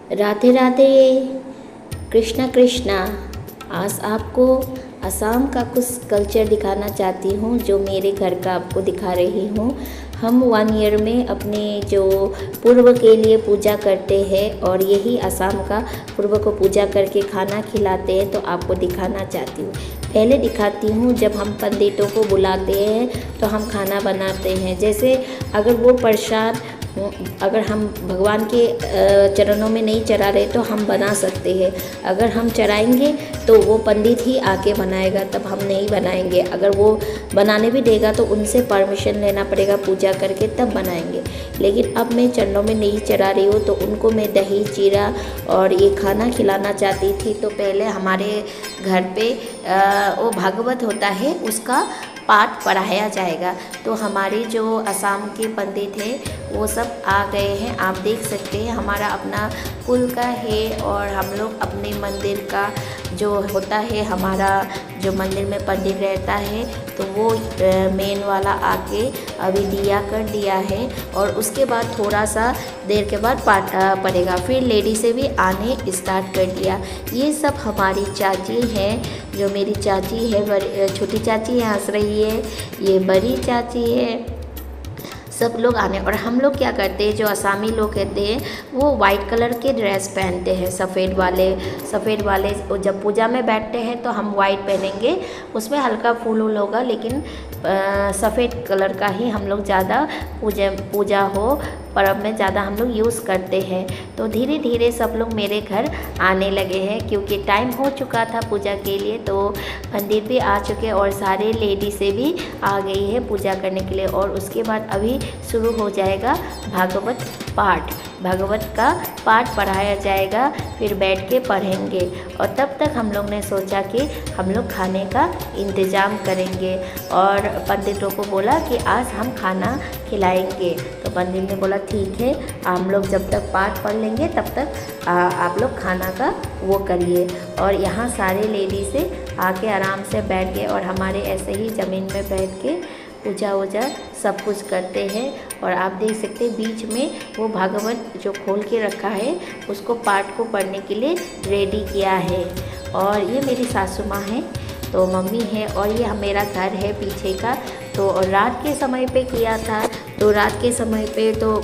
राधे राधे, कृष्णा कृष्णा। आज आपको असम का कुछ कल्चर दिखाना चाहती हूँ, जो मेरे घर का आपको दिखा रही हूँ। हम 1 ईयर में अपने जो पूर्व के लिए पूजा करते हैं और यही असम का पूर्व को पूजा करके खाना खिलाते हैं, तो आपको दिखाना चाहती हूँ। पहले दिखाती हूँ, जब हम पंडितों को बुलाते हैं तो हम खाना बनाते हैं। जैसे अगर वो प्रसाद अगर हम भगवान के चरणों में नहीं चढ़ा रहे तो हम बना सकते हैं। अगर हम चढ़ाएंगे तो वो पंडित ही आके बनाएगा, तब हम नहीं बनाएंगे। अगर वो बनाने भी देगा तो उनसे परमिशन लेना पड़ेगा पूजा करके, तब बनाएंगे। लेकिन अब मैं चरणों में नहीं चढ़ा रही हूँ, तो उनको मैं दही चीरा और ये खाना खिलाना चाहती थी। तो पहले हमारे घर पे वो भागवत होता है, उसका पाठ पढ़ाया जाएगा। तो हमारे जो असम के पंडित हैं वो सब आ गए हैं। आप देख सकते हैं हमारा अपना कुल का है, और हम लोग अपने मंदिर का जो होता है, हमारा जो मंदिर में पंडित रहता है, तो वो मेन वाला आके अभी दिया कर दिया है। और उसके बाद थोड़ा सा देर के बाद पाठ पड़ेगा। फिर लेडी से भी आने स्टार्ट कर दिया। ये सब हमारी चाची हैं, जो मेरी चाची है, छोटी चाची हंस रही है, ये बड़ी चाची है। सब लोग आने, और हम लोग क्या करते हैं, जो असमी लोग कहते हैं वो वाइट कलर के ड्रेस पहनते हैं, सफ़ेद वाले। जब पूजा में बैठते हैं तो हम वाइट पहनेंगे, उसमें हल्का फूल होगा, लेकिन सफ़ेद कलर का ही हम लोग ज़्यादा पूजा हो पर्व में ज़्यादा हम लोग यूज़ करते हैं। तो धीरे धीरे सब लोग मेरे घर आने लगे हैं, क्योंकि टाइम हो चुका था पूजा के लिए। तो पंडित भी आ चुके और सारे लेडी से भी आ गई है पूजा करने के लिए। और उसके बाद अभी शुरू हो जाएगा भागवत पाठ। भागवत का पाठ पढ़ाया जाएगा, फिर बैठ के पढ़ेंगे। और तब तक हम लोग ने सोचा कि हम लोग खाने का इंतज़ाम करेंगे, और पंडितों को बोला कि आज हम खाना खिलाएंगे। तो पंडित ने बोला ठीक है, हम लोग जब तक पाठ पढ़ लेंगे तब तक आप लोग खाना का वो करिए। और यहाँ सारे लेडी से आके आराम से बैठ गए, और हमारे ऐसे ही ज़मीन में बैठ के पूजा वूजा सब कुछ करते हैं। और आप देख सकते हैं बीच में वो भागवत जो खोल के रखा है, उसको पाठ को पढ़ने के लिए रेडी किया है। और ये मेरी सासू माँ है, तो मम्मी है, और ये मेरा घर है पीछे का। तो रात के समय पे किया था, तो रात के समय पे तो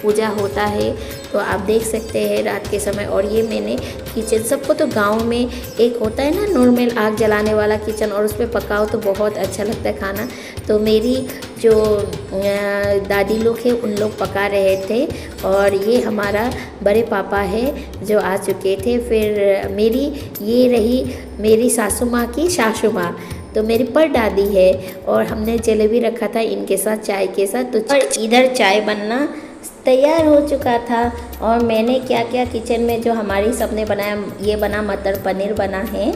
पूजा होता है, तो आप देख सकते हैं रात के समय। और ये मैंने किचन, सबको तो गांव में एक होता है ना नॉर्मल आग जलाने वाला किचन, और उस पर पकाओ तो बहुत अच्छा लगता है खाना। तो मेरी जो दादी लोग हैं उन लोग पका रहे थे, और ये हमारा बड़े पापा है जो आ चुके थे। फिर ये रही मेरी सासू माँ की सासू माँ, तो मेरी परदादी है। और हमने जलेबी रखा था इनके साथ, चाय के साथ। तो इधर चाय बनना तैयार हो चुका था। और मैंने क्या क्या किचन में जो हमारी सबने बनाया, ये बना मटर पनीर बना है।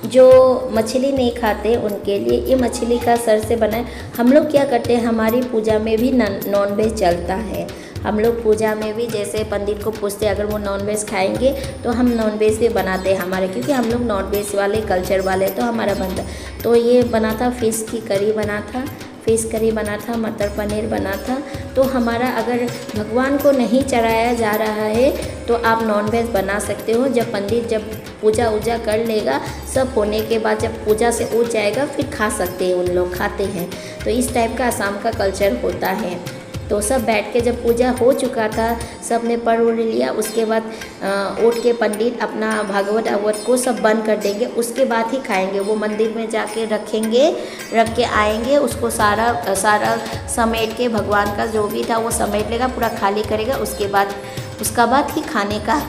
जो मछली नहीं खाते उनके लिए ये मछली का सर से बना है। हम लोग क्या करते हैं, हमारी पूजा में भी नॉन वेज चलता है। हम लोग पूजा में भी जैसे पंडित को पूछते हैं, अगर वो नॉन वेज खाएंगे तो हम नॉन वेज भी बनाते हैं हमारे, क्योंकि हम लोग नॉन वेज वाले कल्चर वाले, तो हमारा बनता। तो ये बना था फिश की करी बना था, फिश करी बना था, मटर पनीर बना था। तो हमारा अगर भगवान को नहीं चढ़ाया जा रहा है तो आप नॉन वेज बना सकते हो। जब पंडित जब पूजा वूजा कर लेगा, सब होने के बाद जब पूजा से उठ जाएगा, फिर खा सकते हैं, उन लोग खाते हैं। तो इस टाइप का असम का कल्चर होता है। तो सब बैठ के जब पूजा हो चुका था, सब ने पढ़ लिया, उसके बाद उठ के पंडित अपना भागवत अवत को सब बंद कर देंगे, उसके बाद ही खाएंगे। वो मंदिर में जाके रख के आएंगे, उसको सारा समेट के, भगवान का जो भी था वो समेट लेगा, पूरा खाली करेगा। उसका बाद ही खाने का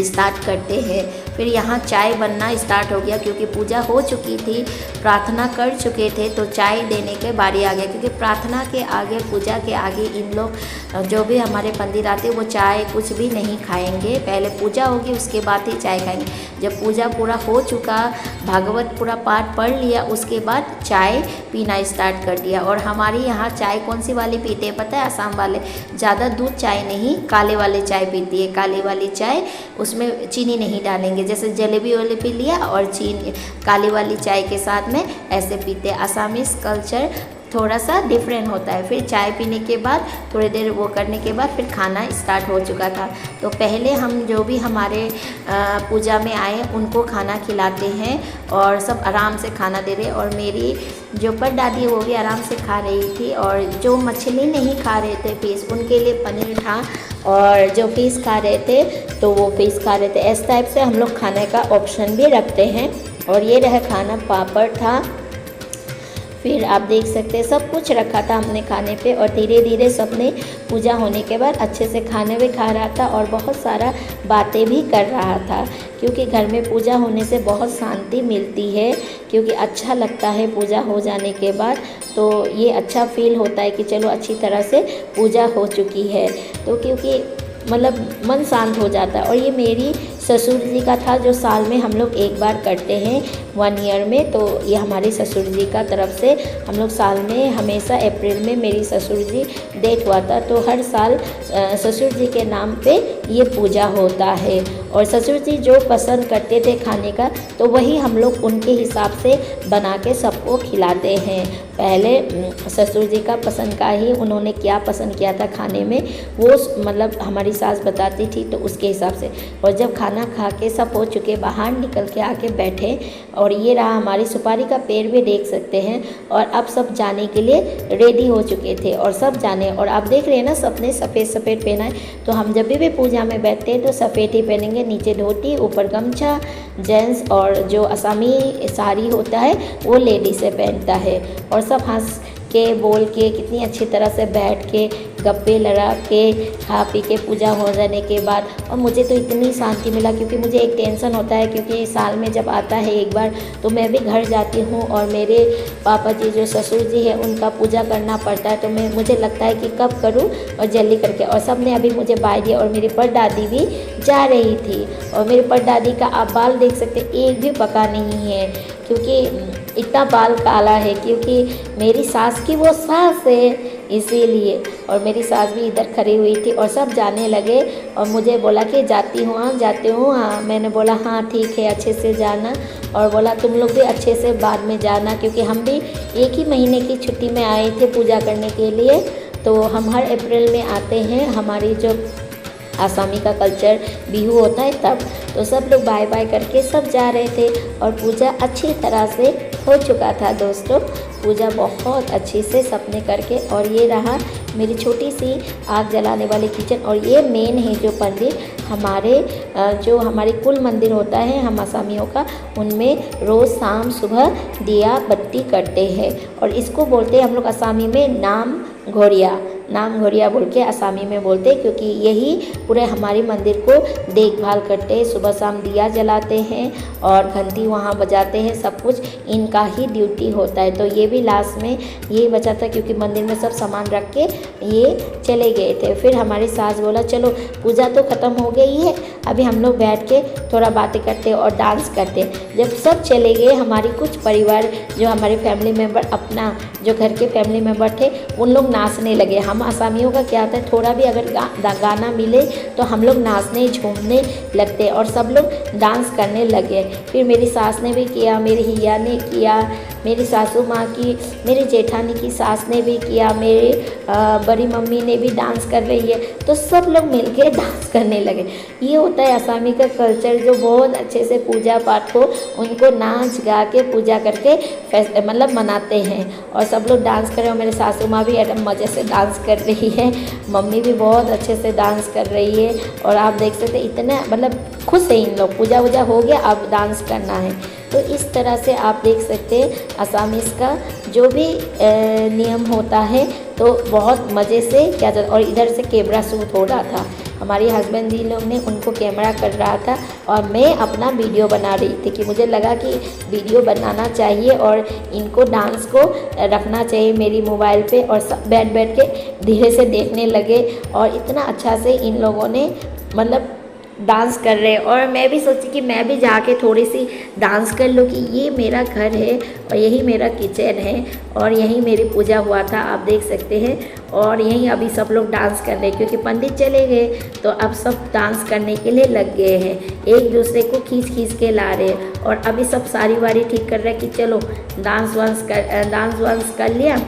स्टार्ट करते हैं। फिर यहाँ चाय बनना स्टार्ट हो गया, क्योंकि पूजा हो चुकी थी, प्रार्थना कर चुके थे, तो चाय देने के बारी आ गया। क्योंकि प्रार्थना के आगे, पूजा के आगे इन लोग जो भी हमारे पंडित आते हैं वो चाय कुछ भी नहीं खाएंगे। पहले पूजा होगी, उसके बाद ही चाय खाएंगे। जब पूजा पूरा हो चुका, भागवत पूरा पाठ पढ़ लिया, उसके बाद चाय पीना स्टार्ट कर दिया। और हमारे यहाँ चाय कौन सी वाली पीते हैं पता है, असम वाले ज़्यादा दूध चाय नहीं, काले वाले चाय पीती है। काले वाली चाय, उसमें चीनी नहीं डालेंगे, जैसे जलेबी वलेबी लिया और चीनी, काली वाली चाय के साथ में ऐसे पीते हैं। असमीज़ कल्चर थोड़ा सा डिफरेंट होता है। फिर चाय पीने के बाद थोड़ी देर वो करने के बाद फिर खाना स्टार्ट हो चुका था। तो पहले हम जो भी हमारे पूजा में आए उनको खाना खिलाते हैं और सब आराम से खाना दे रहे। और मेरी जो परदादी वो भी आराम से खा रही थी, और जो मछली नहीं खा रहे थे फिश, उनके लिए पनीर था, और जो फिश खा रहे थे तो वो फिश खा रहे थे। इस टाइप से हम लोग खाने का ऑप्शन भी रखते हैं। और ये रहा खाना, पापड़ था, फिर आप देख सकते हैं सब कुछ रखा था हमने खाने पे। और धीरे धीरे सबने पूजा होने के बाद अच्छे से खाने भी खा रहा था और बहुत सारा बातें भी कर रहा था, क्योंकि घर में पूजा होने से बहुत शांति मिलती है, क्योंकि अच्छा लगता है पूजा हो जाने के बाद। तो ये अच्छा फील होता है कि चलो अच्छी तरह से पूजा हो चुकी है, तो क्योंकि मतलब मन शांत हो जाता है। और ये मेरी ससुर जी का था, जो साल में हम लोग एक बार करते हैं 1 ईयर में। तो ये हमारे ससुर जी का तरफ से हम लोग साल में हमेशा अप्रैल में मेरी ससुर जी डेथ हुआ था, तो हर साल ससुर जी के नाम पे ये पूजा होता है। और ससुर जी जो पसंद करते थे खाने का, तो वही हम लोग उनके हिसाब से बना के सबको खिलाते हैं। पहले ससुर जी का पसंद का ही उन्होंने क्या पसंद किया था खाने में, वो मतलब हमारी सास बताती थी, तो उसके हिसाब से। और जब खाना खा के सब हो चुके, बाहर निकल के आके बैठे, और ये रहा हमारी सुपारी का पेड़ भी देख सकते हैं। और अब सब जाने के लिए रेडी हो चुके थे और सब जाने। और आप देख रहे हैं ना, सबने सफ़ेद सफ़ेद पहना है। तो हम जब भी पूजा में बैठते हैं तो सफ़ेद ही पहनेंगे, नीचे धोती, ऊपर गमछा जेंट्स, और जो असमी साड़ी होता है वो लेडी से पहनता है। और सब हंस के बोल के कितनी अच्छी तरह से बैठ के गप्पे लड़ा के खा पी के पूजा हो जाने के बाद। और मुझे तो इतनी शांति मिला, क्योंकि मुझे एक टेंशन होता है, क्योंकि साल में जब आता है एक बार तो मैं भी घर जाती हूँ और मेरे पापा जी जो ससुर जी है उनका पूजा करना पड़ता है। तो मुझे लगता है कि कब करूँ और जल्दी करके। और सब ने अभी मुझे बाय दिया, और मेरी परदादी भी जा रही थी। और मेरी परदादी का आप बाल देख सकते, एक भी पका नहीं है, क्योंकि इतना बाल काला है, क्योंकि मेरी सास की वो सास है इसीलिए। और मेरी सास भी इधर खड़ी हुई थी और सब जाने लगे। और मुझे बोला कि जाती हूँ, हाँ जाते हूँ, हाँ। मैंने बोला हाँ ठीक है, अच्छे से जाना। और बोला तुम लोग भी अच्छे से बाद में जाना, क्योंकि हम भी एक ही महीने की छुट्टी में आए थे पूजा करने के लिए। तो हम हर अप्रैल में आते हैं, हमारी जो आसामी का कल्चर बिहू होता है तब। तो सब लोग बाय बाय करके सब जा रहे थे, और पूजा अच्छी तरह से हो चुका था दोस्तों। पूजा बहुत अच्छी से सबने करके। और ये रहा मेरी छोटी सी आग जलाने वाली किचन। और ये मेन है जो मंदिर हमारे जो हमारे कुल मंदिर होता है हम आसामियों का, उनमें रोज़ शाम सुबह दिया बत्ती करते हैं। और इसको बोलते हैं हम लोग आसामी में नाम घोरिया बोल के आसामी में बोलते हैं, क्योंकि यही पूरे हमारे मंदिर को देखभाल करते हैं। सुबह शाम दिया जलाते हैं और घंटी वहाँ बजाते हैं, सब कुछ इनका ही ड्यूटी होता है। तो ये भी लास्ट में ये बचा था, क्योंकि मंदिर में सब सामान रख के ये चले गए थे। फिर हमारी सास बोला चलो पूजा तो ख़त्म हो गई है, अभी हम लोग बैठ के थोड़ा बातें करते और डांस करते। जब सब चले गए, हमारी कुछ परिवार जो हमारे फैमिली मेम्बर, अपना जो घर के फैमिली मेम्बर थे, उन लोग नाचने लगे। हम आसामियों का क्या होता है, थोड़ा भी अगर गाना मिले तो हम लोग नाचने झूमने लगते और सब लोग डांस करने लगे। फिर मेरी सास ने भी किया, मेरी हिया ने किया, मेरी सासू माँ की, मेरी जेठानी की सास ने भी किया, मेरी बड़ी मम्मी ने भी डांस कर रही है। तो सब लोग मिलके डांस करने लगे। ये होता है आसामी का कल्चर, जो बहुत अच्छे से पूजा पाठ को उनको नाच गा के पूजा करके मतलब मनाते हैं। और सब लोग डांस कर रहे हैं। मेरे सासू माँ भी एकदम मज़े से डांस कर रही है, मम्मी भी बहुत अच्छे से डांस कर रही है। और आप देख सकते इतना मतलब खुश है इन लोग, पूजा वूजा हो गया, अब डांस करना है। तो इस तरह से आप देख सकते हैं आसामीज़ का जो भी नियम होता है, तो बहुत मज़े से क्या जाता। और इधर से कैमरा शूट हो रहा था, हमारे हस्बैंड जी लोग ने उनको कैमरा कर रहा था और मैं अपना वीडियो बना रही थी, कि मुझे लगा कि वीडियो बनाना चाहिए और इनको डांस को रखना चाहिए मेरी मोबाइल पे। और सब बैठ बैठ के धीरे से देखने लगे, और इतना अच्छा से इन लोगों ने मतलब डांस कर रहे। और मैं भी सोची कि मैं भी जाके थोड़ी सी डांस कर लूँ, कि ये मेरा घर है और यही मेरा किचन है और यहीं मेरी पूजा हुआ था, आप देख सकते हैं। और यहीं अभी सब लोग डांस कर रहे हैं, क्योंकि पंडित चले गए तो अब सब डांस करने के लिए लग गए हैं, एक दूसरे को खींच खींच के ला रहे हैं। और अभी सब सारी वारी ठीक कर रहे हैं कि चलो डांस वांस कर लिया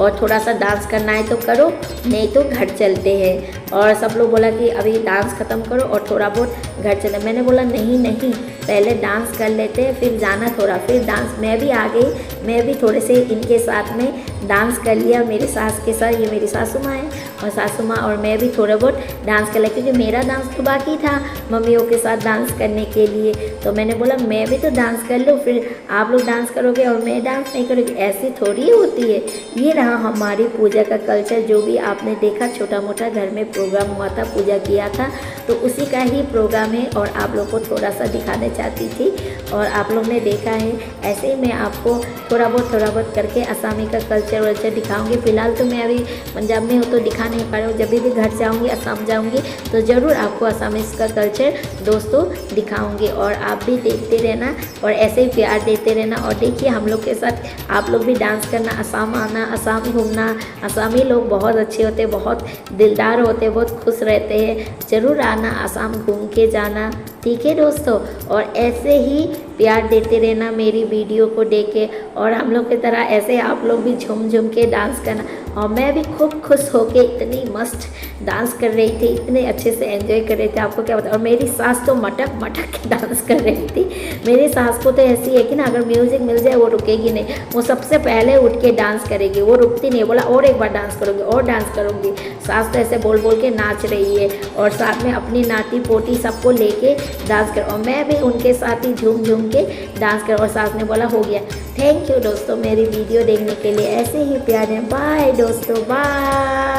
और थोड़ा सा डांस करना है तो करो, नहीं तो घर चलते हैं। और सब लोग बोला कि अभी डांस ख़त्म करो और थोड़ा बहुत घर चले। मैंने बोला नहीं नहीं, पहले डांस कर लेते हैं फिर जाना थोड़ा। फिर डांस मैं भी आ गई, मैं भी थोड़े से इनके साथ में डांस कर लिया, मेरी सास के साथ। ये मेरी सासू माँ है और सासू माँ और मैं भी थोड़ा बहुत डांस कर लिया, क्योंकि मेरा डांस तो बाकी था मम्मियों के साथ डांस करने के लिए। तो मैंने बोला मैं भी तो डांस कर लूँ, फिर आप लोग डांस करोगे और मैं डांस नहीं करूँगी, ऐसी थोड़ी होती है। ये रहा हमारी पूजा का कल्चर। जो भी आपने देखा छोटा मोटा घर में प्रोग्राम हुआ था, पूजा किया था, तो उसी का ही प्रोग्राम है और आप लोग को थोड़ा सा दिखाने चाहती थी और आप लोग ने देखा है। ऐसे ही मैं आपको थोड़ा बहुत करके असमी का कल्चर वल्चर दिखाऊंगी। फ़िलहाल तो मैं अभी पंजाब में हूँ तो दिखा नहीं पा रही हूँ। जब भी घर जाऊँगी, असम जाऊँगी तो ज़रूर आपको असमीज़ का कल्चर दोस्तों दिखाऊँगी और आप भी देखते रहना और ऐसे ही प्यार देते रहना। और देखिए हम लोग के साथ आप लोग भी डांस करना, असम आना, असम घूमना। असमी लोग बहुत अच्छे होते हैं, बहुत दिलदार होते हैं, बहुत खुश रहते हैं। ज़रूर आना, असम घूम के जाना, ठीक है दोस्तों। और ऐसे ही प्यार देते रहना मेरी वीडियो को देख के, और हम लोग की तरह ऐसे आप लोग भी झूम झूम के डांस करना। और मैं भी खूब खुश होके इतनी मस्त डांस कर रही थी, इतने अच्छे से एंजॉय कर रही थी, आपको क्या बताऊँ। और मेरी सास तो मटक मटक के डांस कर रही थी। मेरी सास को तो ऐसी है कि ना अगर म्यूज़िक मिल जाए वो रुकेगी नहीं, वो सबसे पहले उठ के डांस करेगी, वो रुकती नहीं। बोला और एक बार डांस करूँगी और डांस करूँगी। सास तो ऐसे बोल बोल के नाच रही है और साथ में अपनी नाती पोती सबको लेके डांस कर, और मैं भी उनके साथ ही झूम झूम के डांस कर। और सास ने बोला हो गया। थैंक यू दोस्तों मेरी वीडियो देखने के लिए, ऐसे ही प्यार है। बाय दोस्तों, बाय।